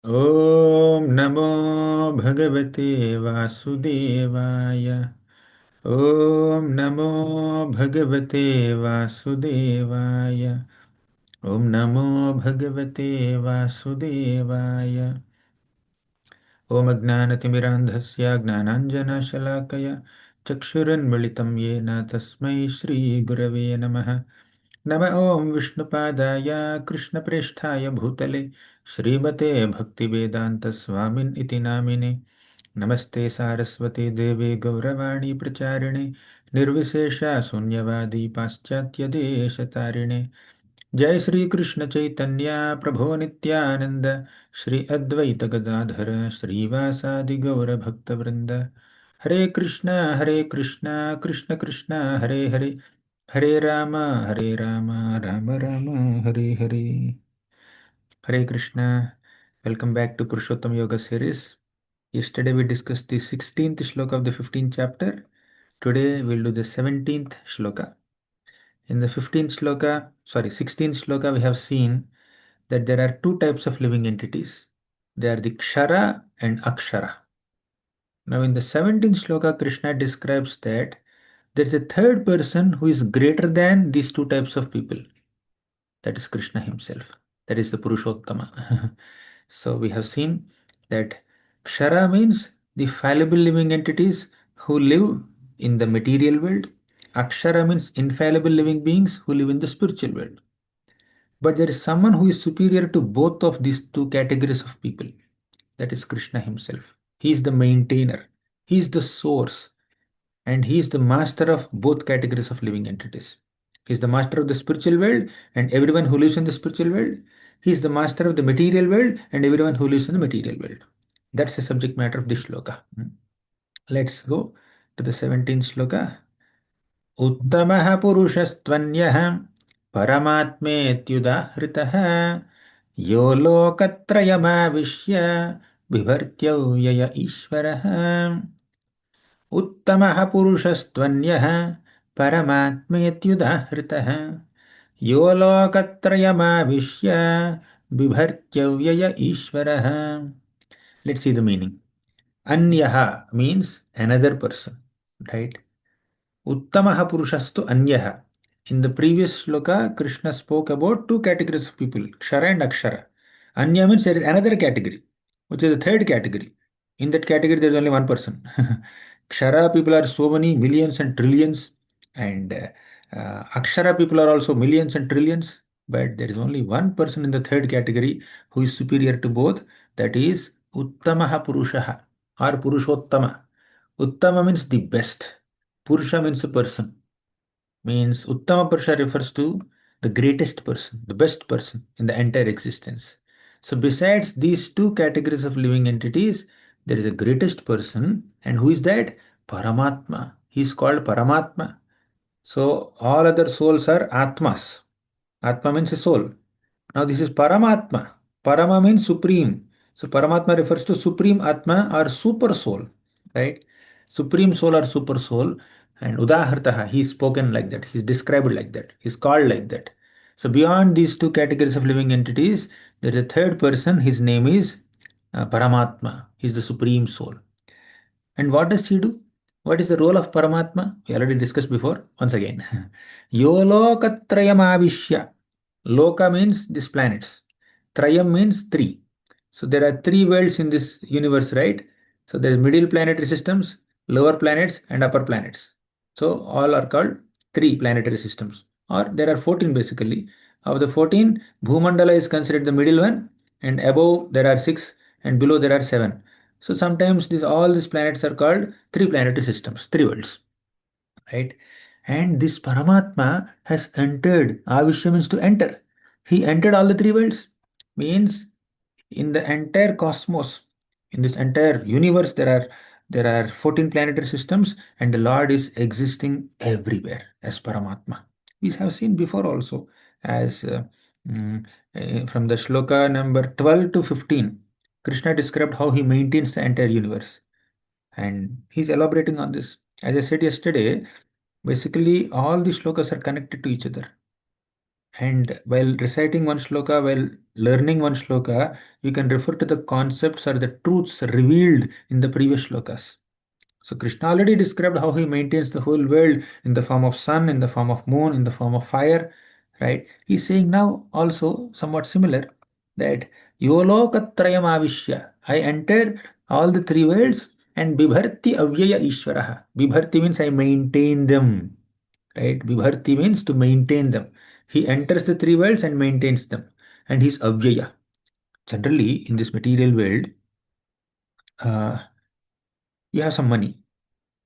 ॐ नमो भगवते वासुदेवाय। ॐ नमो भगवते वासुदेवाय। ॐ नमो भगवते वासुदेवाय। ॐ अज्ञानतिमिरान्धस्य ज्ञानाञ्जनशलाकया चक्षुरुन्मिलितं येन तस्मै श्रीगुरवे नमः। नम ॐ विष्णुपादाय कृष्णप्रेष्ठाय भूतले श्रीमते भक्तिवेदान्तस्वामिन् इति नामिने। नमस्ते सारस्वते देवे गौरवाणी प्रचारिणे निर्विशेषा शून्यवादी पाश्चात्यदेशतारिणे। जय श्री कृष्ण चैतन्य प्रभो नित्यानंद श्री अद्वैत गदाधर श्रीवासादि गौर भक्तवृंद। हरे Krishna Krishna Krishna Hare Hare Hare Ram Ram Ram Hare Hare. Hare Krishna. Welcome back to Purushottama Yoga series. Yesterday we discussed the 16th shloka of the 15th chapter. Today we'll do the 17th shloka. In the 16th shloka, we have seen that there are two types of living entities. They are the Kshara and Akshara. Now in the 17th shloka, Krishna describes that there is a third person who is greater than these two types of people. That is Krishna himself. That is the Purushottama. So we have seen that Kshara means the fallible living entities who live in the material world. Akshara means infallible living beings who live in the spiritual world. But there is someone who is superior to both of these two categories of people. That is Krishna himself. He is the maintainer. He is the source. And he is the master of both categories of living entities. He is the master of the spiritual world and everyone who lives in the spiritual world. He is the master of the material world and everyone who lives in the material world. That's the subject matter of this shloka. Let's go to the 17th shloka. Uttamah purushastvanyah paramatmetyudahritah yo lokatrayamavishya bibhartyauvyaya ishvarah. उत्तमः पुरुषस्त्वन्यः परमात्मेत्युदाहृतः यो लोकत्रयमाविश्य बिभर्त्यव्यय ईश्वरः. Let's see the meaning. Anyaha means another person, right? Uttamaha purushastu anyaha. In the previous shloka, Krishna spoke about two categories of people, Kshara and Akshara. Anya means there is another category, which is the third category. In that category, there is only one person. Kshara people are so many millions and trillions, and Akshara people are also millions and trillions, but there is only one person in the third category who is superior to both. That is Uttamaha Purushaha or Purushottama. Uttama means the best. Purusha means a person. Means Uttama Purusha refers to the greatest person, the best person in the entire existence. So besides these two categories of living entities, there is a greatest person, and who is that? Paramatma. He is called Paramatma. So all other souls are Atmas. Atma means a soul. Now this is Paramatma. Parama means supreme. So Paramatma refers to supreme Atma or super soul, right? Supreme soul or super soul. And Udahartaha, he is spoken like that. He is described like that. He is called like that. So beyond these two categories of living entities, there is a third person. His name is Paramatma. He is the supreme soul. And what does he do? What is the role of Paramatma? We already discussed before. Once again. Yolokatrayamavishya. Loka means these planets. Trayam means three. So there are three worlds in this universe, right? So there is middle planetary systems, lower planets, and upper planets. So all are called three planetary systems. Or there are 14 basically. Of the 14, Bhumandala is considered the middle one, and above there are six, and below there are seven. So sometimes all these planets are called three planetary systems, three worlds, right? And this Paramatma has entered. Avishya means to enter. He entered all the three worlds. Means in the entire cosmos, in this entire universe, there are 14 planetary systems, and the Lord is existing everywhere as Paramatma. We have seen before also, as mm, from the shloka number 12 to 15, Krishna described how he maintains the entire universe, and he's elaborating on this. As I said yesterday, basically all the shlokas are connected to each other. And while reciting one shloka, while learning one shloka, you can refer to the concepts or the truths revealed in the previous shlokas. So Krishna already described how he maintains the whole world in the form of sun, in the form of moon, in the form of fire, right? He's saying now also somewhat similar that Yolokatrayam avishya. I entered all the three worlds and Bibharti avyaya ishvaraha. Bibharti means I maintain them, right? Bibharti means to maintain them. He enters the three worlds and maintains them. And he's avyaya. Generally, in this material world, uh, you have some money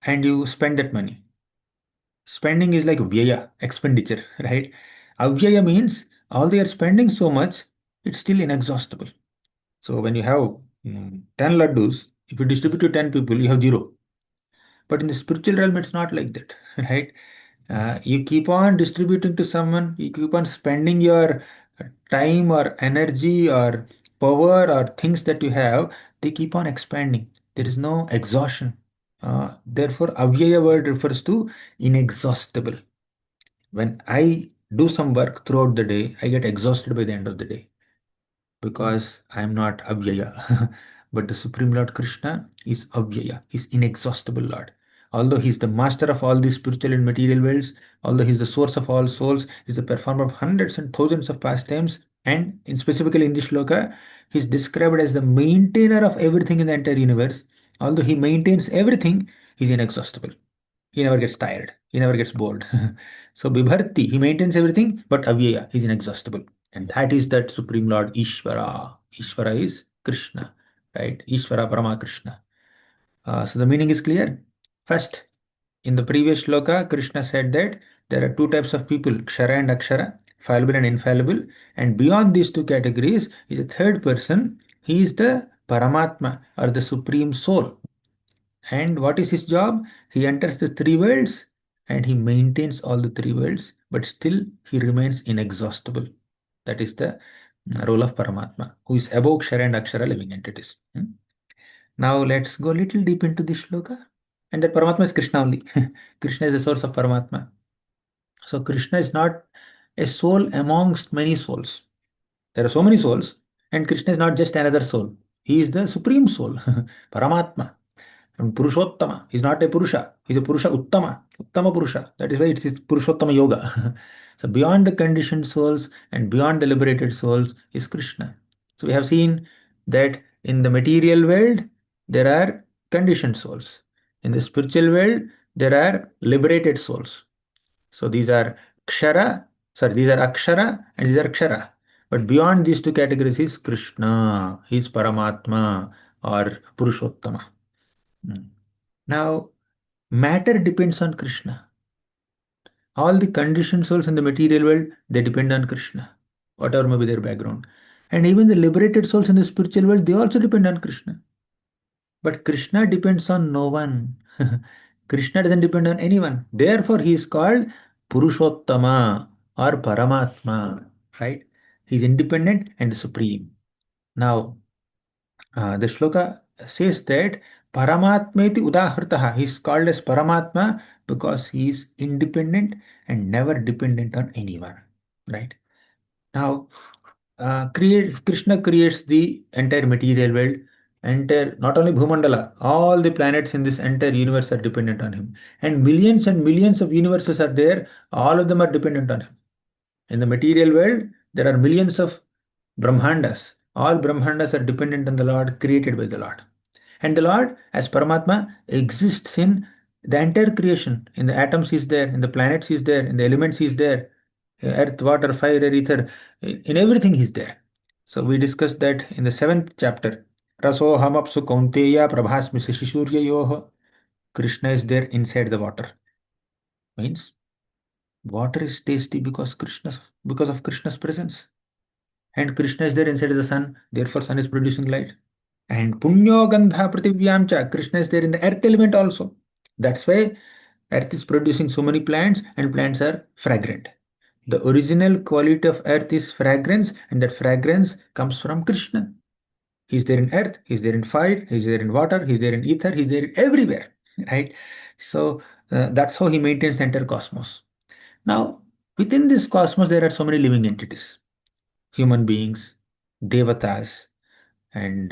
and you spend that money. Spending is like vyaya, expenditure, right? Avyaya means although you're spending so much, it's still inexhaustible. So when you have 10 laddus, if you distribute to 10 people, you have zero. But in the spiritual realm, it's not like that, right? You keep on distributing to someone, you keep on spending your time or energy or power or things that you have, they keep on expanding. There is no exhaustion. Therefore, avyaya word refers to inexhaustible. When I do some work throughout the day, I get exhausted by the end of the day because I am not avyaya. But the Supreme Lord Krishna is avyaya. He's inexhaustible Lord. Although he's the master of all these spiritual and material worlds, although he's the source of all souls, he's the performer of hundreds and thousands of pastimes, and in specifically in this shloka, he's described as the maintainer of everything in the entire universe. Although he maintains everything, he's inexhaustible. He never gets tired. He never gets bored. So Bibharti, he maintains everything, but Avyaya, he's inexhaustible. And that is that Supreme Lord Ishvara. Ishvara is Krishna, right? Ishvara Parama Krishna. So the meaning is clear. First, in the previous shloka, Krishna said that there are two types of people, Kshara and Akshara, fallible and infallible. And beyond these two categories is a third person. He is the Paramatma or the Supreme Soul. And what is his job? He enters the three worlds and he maintains all the three worlds, but still he remains inexhaustible. That is the role of Paramatma, who is above Kshara and Akshara living entities. Now let's go a little deep into this shloka. And that Paramatma is Krishna only. Krishna is the source of Paramatma. So Krishna is not a soul amongst many souls. There are so many souls, and Krishna is not just another soul. He is the supreme soul, Paramatma. And Purushottama, he's not a Purusha, he's a Purusha Uttama, Uttama Purusha. That is why it is Purushottama Yoga. So beyond the conditioned souls and beyond the liberated souls is Krishna. So we have seen that in the material world, there are conditioned souls. In the spiritual world, there are liberated souls. So these are these are Akshara and these are Kshara. But beyond these two categories is Krishna, he is Paramatma or Purushottama. Hmm. Now, matter depends on Krishna. All the conditioned souls in the material world, they depend on Krishna, whatever may be their background. And even the liberated souls in the spiritual world, they also depend on Krishna. But Krishna depends on no one. Krishna doesn't depend on anyone. Therefore, he is called Purushottama or Paramatma, right? He's independent and supreme. Now, the shloka says that Paramatmeti Udahritaha. He is called as Paramatma because he is independent and never dependent on anyone. Right? Now, Krishna creates the entire material world, entire not only Bhumandala, all the planets in this entire universe are dependent on him. And millions of universes are there, all of them are dependent on him. In the material world, there are millions of Brahmandas. All Brahmandas are dependent on the Lord, created by the Lord. And the Lord, as Paramatma, exists in the entire creation. In the atoms, He is there, in the planets, He is there, in the elements, He is there, earth, water, fire, air, ether, in everything, He is there. So we discussed that in the seventh chapter. Raso hamapsu kaunteya prabhasmi shishurya yoho. Krishna is there inside the water. Means water is tasty because of Krishna's presence. And Krishna is there inside the sun, therefore sun is producing light. And Punyo Gandha Prativyamcha, Krishna is there in the earth element also. That's why earth is producing so many plants and plants are fragrant. The original quality of earth is fragrance, and that fragrance comes from Krishna. He's there in earth, he's there in fire, he's there in water, he's there in ether, he's there everywhere. Right? So that's how he maintains the entire cosmos. Now, Within this cosmos, there are so many living entities, human beings, devatas, and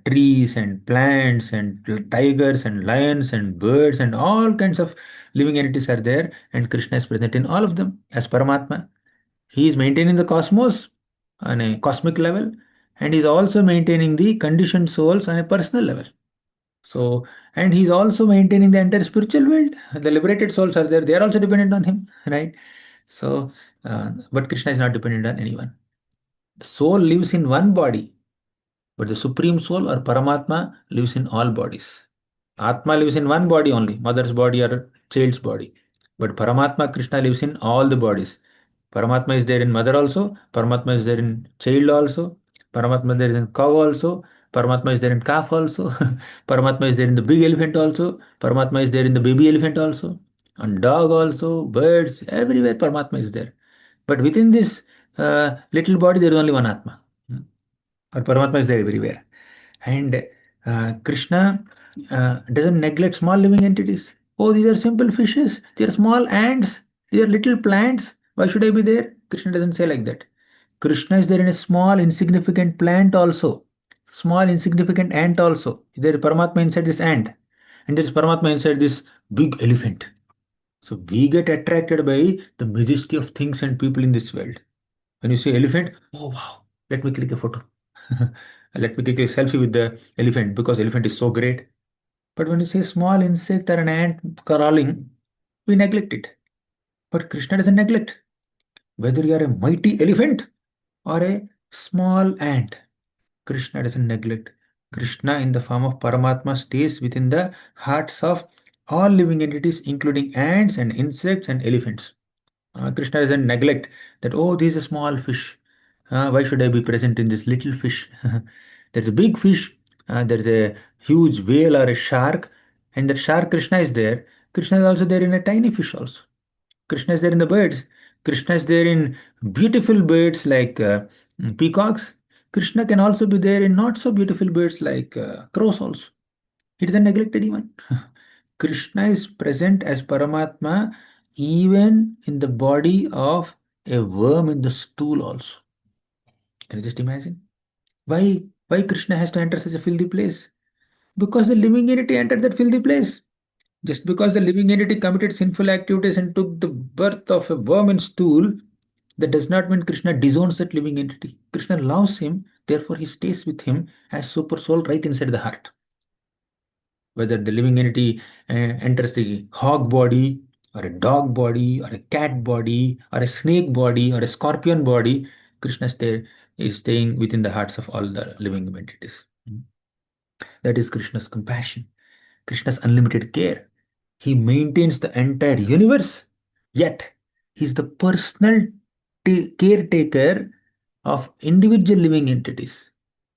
trees and plants and tigers and lions and birds and all kinds of living entities are there, and Krishna is present in all of them as Paramatma. He is maintaining the cosmos on a cosmic level, and he is also maintaining the conditioned souls on a personal level. So, and he's also maintaining the entire spiritual world. The liberated souls are there; they are also dependent on him, right? So, but Krishna is not dependent on anyone. The soul lives in one body, but the Supreme Soul or Paramatma lives in all bodies. Atma lives in one body only, mother's body or child's body. But Paramatma Krishna lives in all the bodies. Paramatma is there in mother also, Paramatma is there in child also, Paramatma there is in cow also, Paramatma is there in calf also, Paramatma is there in the big elephant also, Paramatma is there in the baby elephant also, and dog also, birds, everywhere Paramatma is there. But within this little body, there is only one Atma. Or Paramatma is there everywhere. And Krishna doesn't neglect small living entities. Oh, these are simple fishes. They are small ants. They are little plants. Why should I be there? Krishna doesn't say like that. Krishna is there in a small, insignificant plant also. Small, insignificant ant also. There is Paramatma inside this ant. And there is Paramatma inside this big elephant. So we get attracted by the majesty of things and people in this world. When you see elephant, oh wow, let me click a photo. Let me take a selfie with the elephant because elephant is so great. But when you see small insect or an ant crawling, we neglect it. But Krishna doesn't neglect. Whether you are a mighty elephant or a small ant, Krishna doesn't neglect. Krishna in the form of Paramatma stays within the hearts of all living entities, including ants and insects and elephants. Krishna doesn't neglect that, oh, this is a small fish. Why should I be present in this little fish? There's a big fish, there's a huge whale or a shark, and that shark Krishna is there. Krishna is also there in a tiny fish also. Krishna is there in the birds. Krishna is there in beautiful birds like peacocks. Krishna can also be there in not so beautiful birds like crows also. He doesn't neglect anyone. Krishna is present as Paramatma even in the body of a worm in the stool also. Can you just imagine? Why Krishna has to enter such a filthy place? Because the living entity entered that filthy place. Just because the living entity committed sinful activities and took the birth of a worm in stool, that does not mean Krishna disowns that living entity. Krishna loves him, therefore he stays with him as super soul right inside the heart. Whether the living entity enters the hog body or a dog body or a cat body or a snake body or a scorpion body, Krishna is staying within the hearts of all the living entities. That is Krishna's compassion, Krishna's unlimited care. He maintains the entire universe, yet he's the personal caretaker of individual living entities.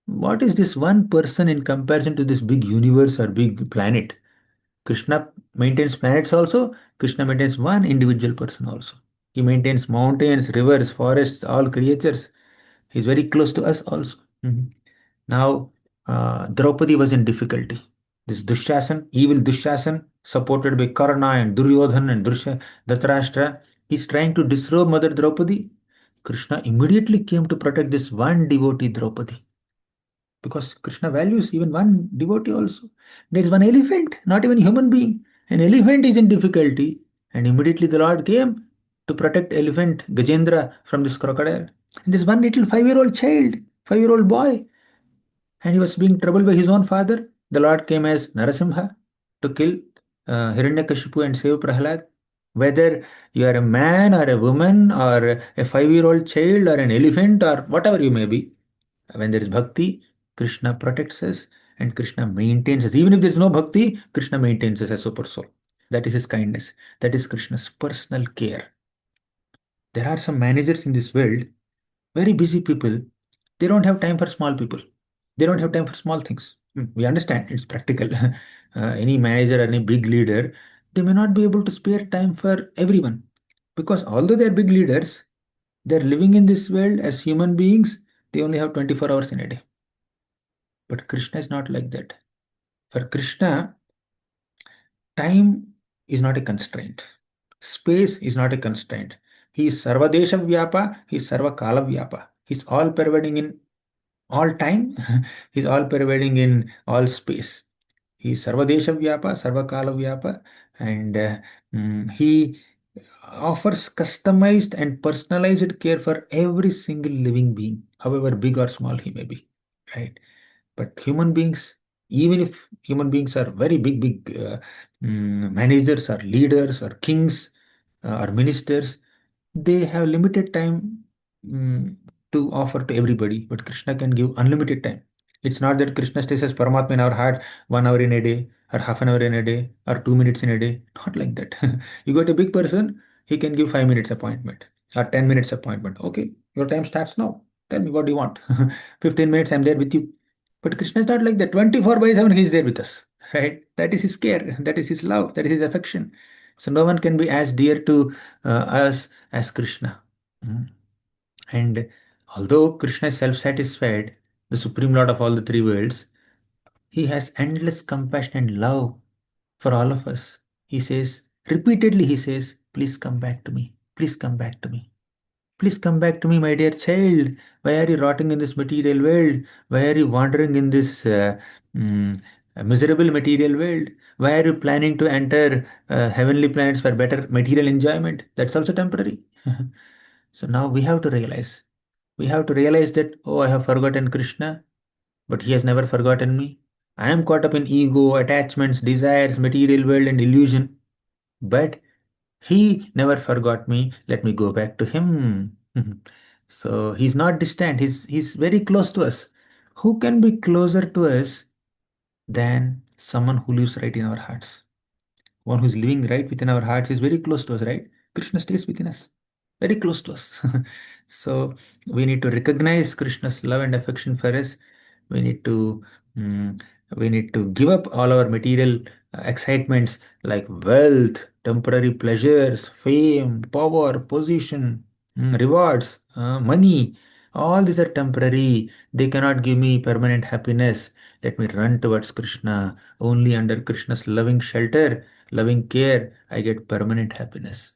What is this one person in comparison to this big universe or big planet? Krishna maintains planets also. Krishna maintains one individual person also. He maintains mountains, rivers, forests, all creatures. He's very close to us also. Mhm. Now, Draupadi was in difficulty. This Dushyasan, evil Dushyasan, supported by Karna and Duryodhan and Dhritarashtra, is trying to disrobe Mother Draupadi. Krishna immediately came to protect this one devotee Draupadi because Krishna values even one devotee also. There is one elephant, not even human being. An elephant is in difficulty, and immediately the Lord came to protect elephant Gajendra from this crocodile. And there's one little 5-year-old child, 5-year-old boy, and he was being troubled by his own father. The Lord came as Narasimha to kill Hiranyakashipu and save Prahlad. Whether you are a man or a woman or a 5-year-old child or an elephant or whatever you may be, when there is bhakti, Krishna protects us and Krishna maintains us. Even if there is no bhakti, Krishna maintains us as super soul. That is his kindness. That is Krishna's personal care. There are some managers in this world, very busy people. They don't have time for small people. They don't have time for small things. We understand it's practical. Any manager or any big leader, they may not be able to spare time for everyone because although they're big leaders, they're living in this world as human beings. They only have 24 hours in a day. But Krishna is not like that. For Krishna, time is not a constraint. Space is not a constraint. He is Sarvadesha Vyapa, he is Sarva Kala Vyapa. He is all pervading in all time, he is all pervading in all space. He is Sarvadesha Vyapa, Sarva Kala Vyapa, and he offers customized and personalized care for every single living being, however big or small he may be. Right? But human beings, even if human beings are very big managers or leaders or kings or ministers, they have limited time mm, to offer to everybody, but Krishna can give unlimited time. It's not that Krishna stays as Paramatma in our heart 1 hour in a day, or half an hour in a day, or 2 minutes in a day. Not like that. You got a big person, he can give 5 minutes appointment or 10 minutes appointment. Okay, your time starts now. Tell me what do you want. 15 minutes, I'm there with you. But Krishna is not like that. 24 by 7, he is there with us. Right? That is his care. That is his love. That is his affection. So no one can be as dear to us as Krishna. Mm. And although Krishna is self satisfied, the supreme lord of all the three worlds, he has endless compassion and love for all of us. He says, repeatedly, he says, please come back to me. Please come back to me. Please come back to me, my dear child. Why are you rotting in this material world? Why are you wandering in this mm, miserable material world? Why are you planning to enter heavenly planets for better material enjoyment? That's also temporary. So now we have to realize. We have to realize that, oh, I have forgotten Krishna, but he has never forgotten me. I am caught up in ego, attachments, desires, material world, and illusion. But he never forgot me. Let me go back to him. So he's not distant. He's very close to us. Who can be closer to us than someone who lives right in our hearts? One who's living right within our hearts is very close to us, right? Krishna stays within us, very close to us. So we need to recognize Krishna's love and affection for us. We need to mm, we need to give up all our material excitements like wealth, temporary pleasures, fame, power, position, rewards, money. All these are temporary. They cannot give me permanent happiness. Let me run towards Krishna. Only under Krishna's loving shelter, loving care, I get permanent happiness.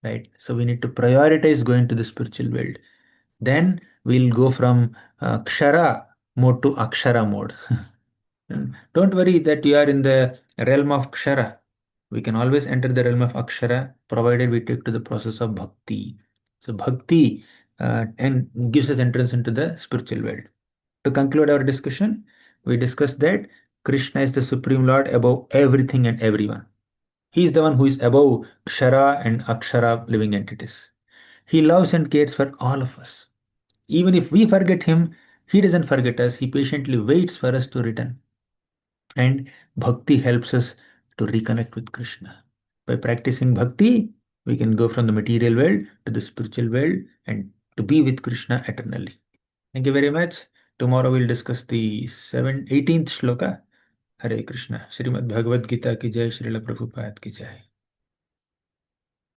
Right? So we need to prioritize going to the spiritual world. Then we'll go from Kshara mode to Akshara mode. Don't worry that you are in the realm of Kshara. We can always enter the realm of Akshara provided we take to the process of Bhakti. So Bhakti and gives us entrance into the spiritual world. To conclude our discussion, we discussed that Krishna is the Supreme Lord above everything and everyone. He is the one who is above Kshara and Akshara living entities. He loves and cares for all of us. Even if we forget him, he doesn't forget us. He patiently waits for us to return. And bhakti helps us to reconnect with Krishna. By practicing bhakti, we can go from the material world to the spiritual world and to be with Krishna eternally. Thank you very much. Tomorrow we'll discuss the 18th shloka. Hare Krishna. Srimad Bhagavad Gita ki jai, Srila Prabhupada ki jai.